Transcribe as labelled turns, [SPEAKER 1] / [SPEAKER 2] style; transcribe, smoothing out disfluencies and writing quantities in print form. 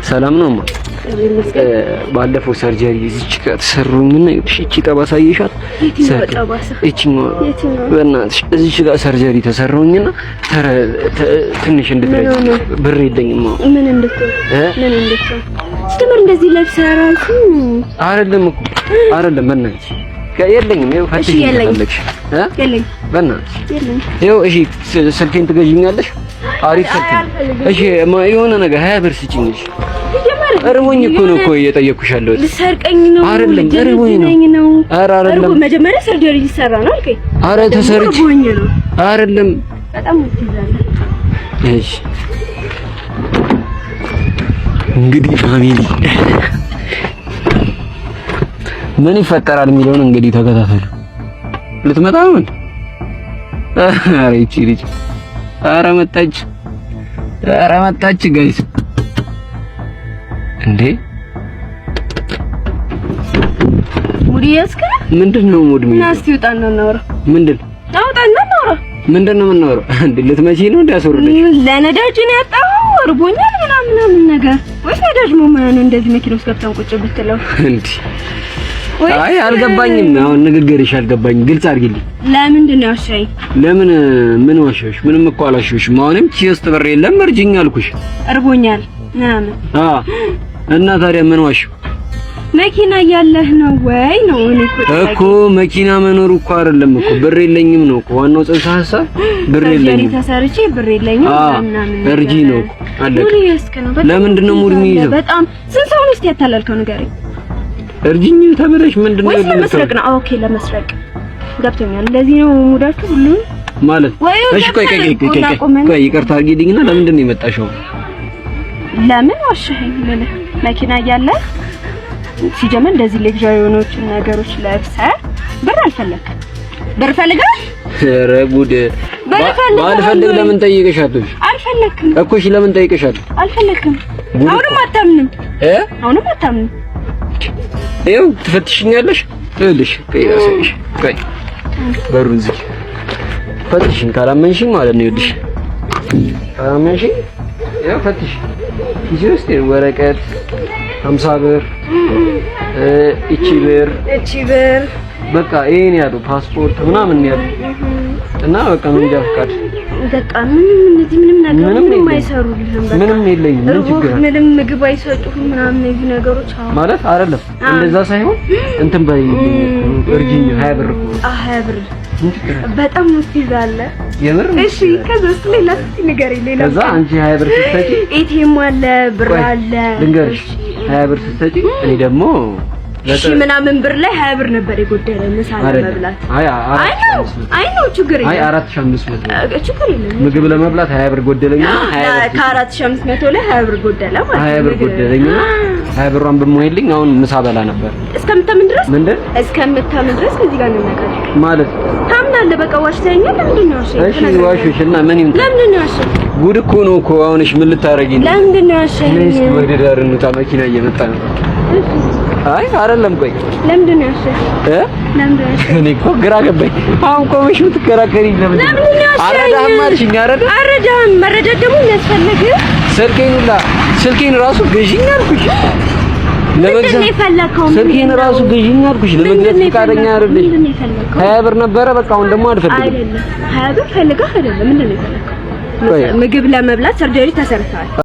[SPEAKER 1] ሰላም ነው ማ ባለፈው ሰርጀሪ እዚች ጋር ተሰሩኝና እቺ ጠባሳ ይሻት እቺኛው በእናትሽ እዚች ጋር ሰርጀሪ ተሰሩኝና ትንሽ እንድትረጂ ብር የለኝም።
[SPEAKER 2] ምን እንድትሆን ስትመር እንደዚህ ለብሰህ ራሱ አይደለም በእናትሽ የለኝም። ይኸው ፈትሽ ይፈልግሽ የለኝ በእናትሽ የለኝ። ይኸው እሺ ስልኬን ትገዢኛለሽ? አሪፍ ስልክ እሺ የሆነ ነገር 20 ብር ስጪኝ። እርቦኝ እኮ ነው እየጠየኩሽ ያለሁት። ልሰርቀኝ ነው አይደለም? እርቦኝ ነው። ኧረ አይደለም መጀመሪያ ሰርጀሪ ሊሰራ ነው አልከኝ። ኧረ ተሰርጭ አይደለም በጣም ትይዛለህ። እሺ እንግዲህ ፋሚሊ ምን ይፈጠራል የሚለውን እንግዲህ ተከታተሉ። ልትመጣ ነው? ኧረ ይቺ ልጅ ኧረ መጣች ጋይስ እንዴ ሙድ ያስከ ምንድነው ሙድ ምን ናስቲ ውጣና እናወራ። አውጣና እናወራ። ምንድነው የምናወራው? እንዴ ልትመጪ ነው? እንዳያስወርደሽ ለነዳጅ ነው ያጣው እርቦኛል ምናምን ነገር ወይስ ነዳጅ ነው እንደዚህ መኪና ውስጥ ገብተን ቁጭ ብትለው እንዴ? አይ አልገባኝም። አሁን ንግግርሽ አልገባኝም። ግልጽ አድርጊልኝ። ለምንድን ነው ያሻይ? ምን ዋሻሽ? ምንም እኮ አላሻሽም። አሁንም ቺስ ብር የለም እርጅኝ አልኩሽ። እርቦኛል ምናምን እና ታዲያ ምን ዋሽው? መኪና ያለህ ነው ወይ ነው? እኮ መኪና መኖር እኮ አይደለም እኮ ብር የለኝም ነው እኮ ዋናው ጽንሰ ሐሳብ። ብር የለኝም ተሰርቼ ብር የለኝም ምናምን እርጂ ነው እኮ አለቀ። ለምንድን ነው ሙድ የሚይዘው? በጣም ስንት ሰው ነው እስቲ ያታላልከው ንገረኝ። እርጂኝ ተብለሽ ምንድነው? ወይስ ለመስረቅ ነው? ኦኬ ለመስረቅ ገብቶኛል። እንደዚህ ነው ሙዳችሁ ሁሉ ማለት። እሺ ቆይ ይቅርታ አድርጊልኝና ለምንድን ነው የመጣሽው? ለምን ዋሸኸኝ? መኪና እያለ ሲጀመር እንደዚህ ሌክዠሪ የሆኑት ነገሮች ለብሰህ ብር አልፈለክም። ብር ፈልገህ? ኧረ ጉድ! ባልፈልግ ለምን ጠይቀሻለሁ? አልፈለክም እኮ። እሺ ለምን ጠይቀሻለሁ? አልፈለክም። አሁንም አታምንም? አሁንም አታምንም? ይኸው ትፈትሽኛለሽ። እልሽ ቆይ በሩን ዝጊ። ፈትሽኝ። ካላመንሽኝ ማለት ነው ይኸውልሽ፣ ካላመንሽኝ ያው ፈትሽ እዚህ ውስጥ ወረቀት 50 ብር እቺ ብር በቃ ይሄን ያለው ፓስፖርት ምናምን ያለው እና በቃ መንጃ ፈቃድ በቃ ምንም ነገር ምንም አይሰሩልህም። በቃ ምንም የለኝም። ምን ችግር አለ? ምንም ምግብ አይሰጡህም ምናምን እነዚህ ነገሮች ማለት አይደለም። እንደዛ ሳይሆን እንትን እርጅኝ 20 ብር እኮ 20 ብር በጣም ውስይዛለ የምር። እሺ ከዛስ ሌላ ንገረኝ። ሌላ ከዛ አንቺ 20 ብር ስትሰጪ ኤቲኤም አለ ብር አለ ልንገርሽ። 20 ብር ስትሰጪ እኔ ደግሞ እሺ ምናምን ብር ላይ 20 ብር ነበር የጎደለ ምሳ ለመብላት። አይ ነው ችግር የለም። አይ 4500 ችግር የለም። ምግብ ለመብላት 20 ብር ጎደለኝና 20 ከ4500 ላይ 20 ብር ጎደለ ማለት 20 ብር ጎደለኝና 20 ብሯን በመሆንልኝ አሁን ምሳ በላ ነበር። እስከምታምን ድረስ ምንድን እስከምታምን ድረስ እዚህ ጋር ነው ነገር ማለት ታምናለህ። በቃ ዋሽተኛል። ለምንድን ነው ዋሽኝ? እሺ ዋሽሽና ምን ይምጣ? ለምንድን ነው ዋሽኝ? ጉድ እኮ ነው እኮ አሁንሽ ምን ልታረጊ ነው? ለምንድን ነው ዋሽኝ? እሺ ወደ ዳር እንውጣ፣ መኪና እየመጣ ነው። አይ አይደለም ቆይ ለምንድን ነው ያልሽኝ? ለምንድን ነው ያልሽኝ? እኔ እኮ ግራ ገባኝ። አሁን ቆመሽ የምትከራከሪኝ ለምንድን ነው? አረዳህም አልሽኝ አይደል? አረዳህም መረዳት ደግሞ የሚያስፈልግ ስልኬን ራሱ ገዢኝ አልኩሽ። ስልኬን ራሱ ገዢኝ አልኩሽ። ለመግዛት ፈቃደኛ አይደለሽ። 20 ብር ነበረ በቃ አሁን ደግሞ አልፈልግም። አይደለም 20 ብር ፈልገህ አይደለም። ምንድን ነው የፈለከው? ምግብ ለመብላት ሰርጀሪ ተሰርተዋል።